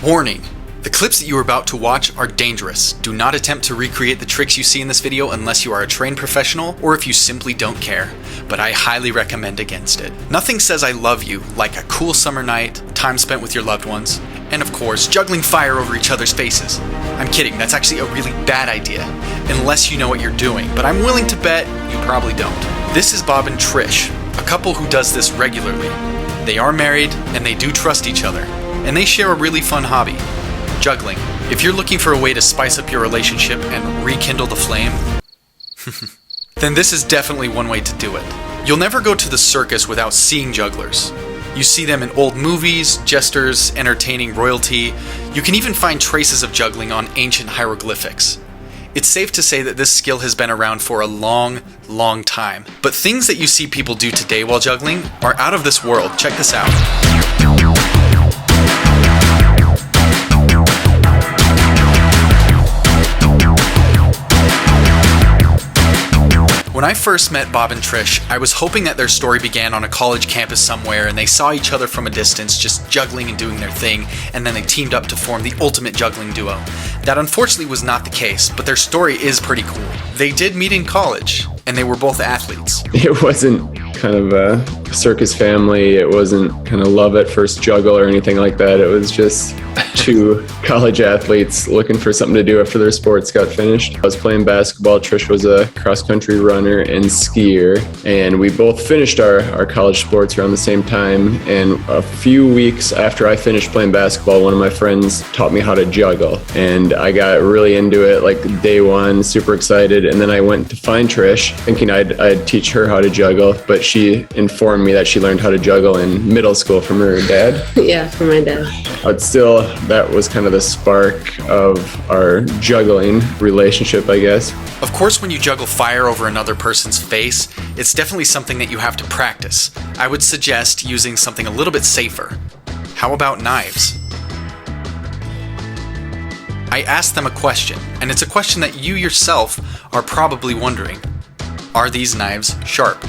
Warning! The clips that you are about to watch are dangerous. Do not attempt to recreate the tricks you see in this video unless you are a trained professional or if you simply don't care, but I highly recommend against it. Nothing says I love you like a cool summer night, time spent with your loved ones, and of course, juggling fire over each other's faces. I'm kidding, that's actually a really bad idea, unless you know what you're doing, but I'm willing to bet you probably don't. This is Bob and Trish, a couple who does this regularly. They are married, and they do trust each other, and they share a really fun hobby. Juggling. If you're looking for a way to spice up your relationship and rekindle the flame, then this is definitely one way to do it. You'll never go to the circus without seeing jugglers. You see them in old movies, jesters, entertaining royalty. You can even find traces of juggling on ancient hieroglyphics. It's safe to say that this skill has been around for a long, long time. But things that you see people do today while juggling are out of this world. Check this out. When I first met Bob and Trish, I was hoping that their story began on a college campus somewhere and they saw each other from a distance just juggling and doing their thing, and then they teamed up to form the ultimate juggling duo. That unfortunately was not the case, but their story is pretty cool. They did meet in college, and they were both athletes. It wasn't kind of a circus family, it wasn't kind of love at first juggle or anything like that. It was just two college athletes looking for something to do after their sports got finished. I was playing basketball, Trish was a cross-country runner and skier, and we both finished our college sports around the same time. And a few weeks after I finished playing basketball, one of my friends taught me how to juggle, and I got really into it like day one, super excited. And then I went to find Trish thinking I'd teach her how to juggle, but she informed me that she learned how to juggle in middle school from her dad. Yeah, from my dad. But still, that was kind of the spark of our juggling relationship, I guess. Of course, when you juggle fire over another person's face, it's definitely something that you have to practice. I would suggest using something a little bit safer. How about knives? I asked them a question, and it's a question that you yourself are probably wondering. Are these knives sharp?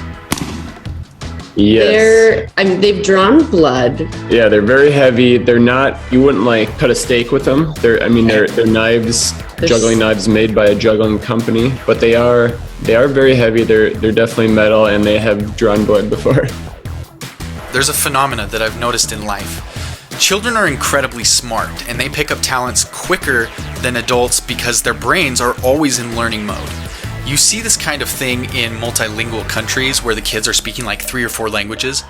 Yes. They've drawn blood. Yeah, they're very heavy. They're not, you wouldn't like cut a steak with them. They're knives, juggling knives made by a juggling company, but they are very heavy. They're definitely metal, and they have drawn blood before. There's a phenomena that I've noticed in life. Children are incredibly smart, and they pick up talents quicker than adults because their brains are always in learning mode. You see this kind of thing in multilingual countries where the kids are speaking like 3 or 4 languages,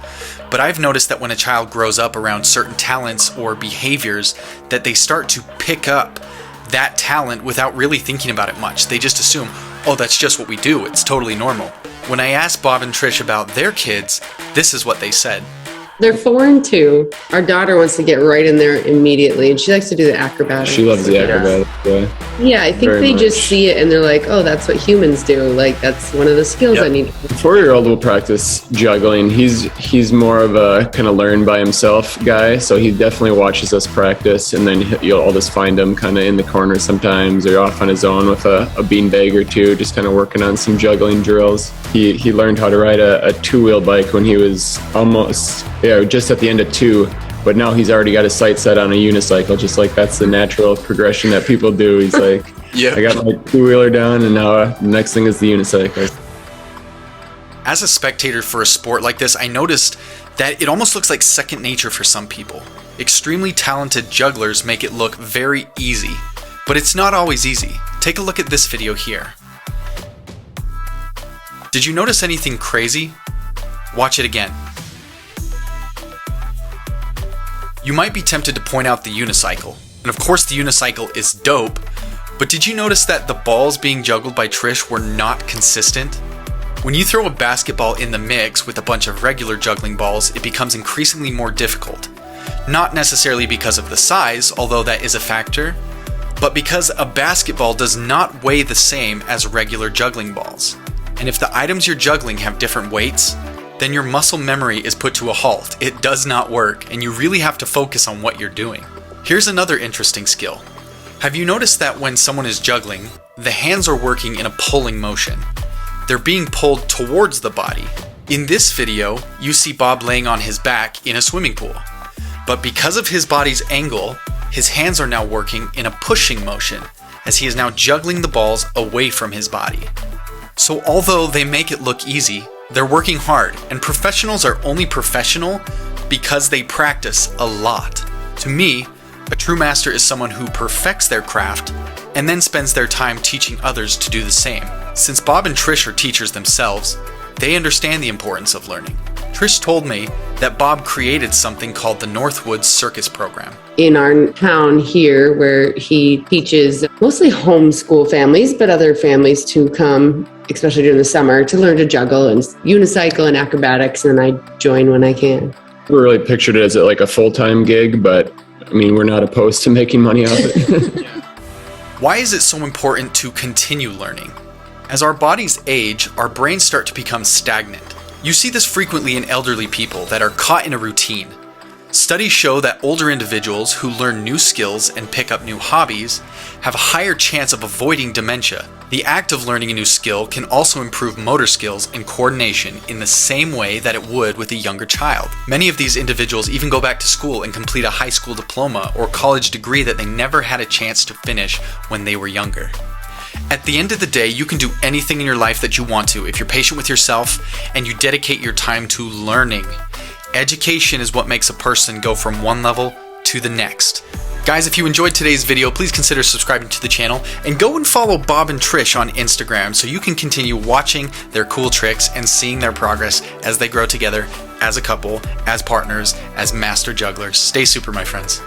but I've noticed that when a child grows up around certain talents or behaviors, that they start to pick up that talent without really thinking about it much. They just assume, oh, that's just what we do, it's totally normal. When I asked Bob and Trish about their kids, this is what they said. They're 4 and 2. Our daughter wants to get right in there immediately, and she likes to do the acrobatics. She loves the acrobatics. Yeah, I think they just see it and they're like, oh, that's what humans do. Like, that's one of the skills I need. The 4-year-old will practice juggling. He's more of a kind of learn by himself guy, so he definitely watches us practice, and then I'll just find him kind of in the corner sometimes, or off on his own with a beanbag or two, just kind of working on some juggling drills. He learned how to ride a 2-wheel bike when he was almost, just at the end of 2. But now he's already got his sights set on a unicycle, just like that's the natural progression that people do. He's like, I got my 2-wheeler down, and now the next thing is the unicycle. As a spectator for a sport like this, I noticed that it almost looks like second nature for some people. Extremely talented jugglers make it look very easy, but it's not always easy. Take a look at this video here. Did you notice anything crazy? Watch it again. You might be tempted to point out the unicycle, and of course the unicycle is dope, but did you notice that the balls being juggled by Trish were not consistent? When you throw a basketball in the mix with a bunch of regular juggling balls, it becomes increasingly more difficult. Not necessarily because of the size, although that is a factor, but because a basketball does not weigh the same as regular juggling balls. And if the items you're juggling have different weights, then your muscle memory is put to a halt. It does not work, and you really have to focus on what you're doing. Here's another interesting skill. Have you noticed that when someone is juggling, the hands are working in a pulling motion? They're being pulled towards the body. In this video, you see Bob laying on his back in a swimming pool. But because of his body's angle, his hands are now working in a pushing motion, as he is now juggling the balls away from his body. So although they make it look easy, they're working hard, and professionals are only professional because they practice a lot. To me, a true master is someone who perfects their craft and then spends their time teaching others to do the same. Since Bob and Trish are teachers themselves, they understand the importance of learning. Trish told me that Bob created something called the Northwoods Circus Program. In our town here, where he teaches mostly homeschool families, but other families too come, especially during the summer, to learn to juggle and unicycle and acrobatics, and I join when I can. We really pictured it as like a full-time gig, but I mean, we're not opposed to making money off it. Why is it so important to continue learning? As our bodies age, our brains start to become stagnant. You see this frequently in elderly people that are caught in a routine. Studies show that older individuals who learn new skills and pick up new hobbies have a higher chance of avoiding dementia. The act of learning a new skill can also improve motor skills and coordination in the same way that it would with a younger child. Many of these individuals even go back to school and complete a high school diploma or college degree that they never had a chance to finish when they were younger. At the end of the day, you can do anything in your life that you want to if you're patient with yourself and you dedicate your time to learning. Education is what makes a person go from one level to the next. Guys, if you enjoyed today's video, please consider subscribing to the channel and go and follow Bob and Trish on Instagram so you can continue watching their cool tricks and seeing their progress as they grow together as a couple, as partners, as master jugglers. Stay super, my friends.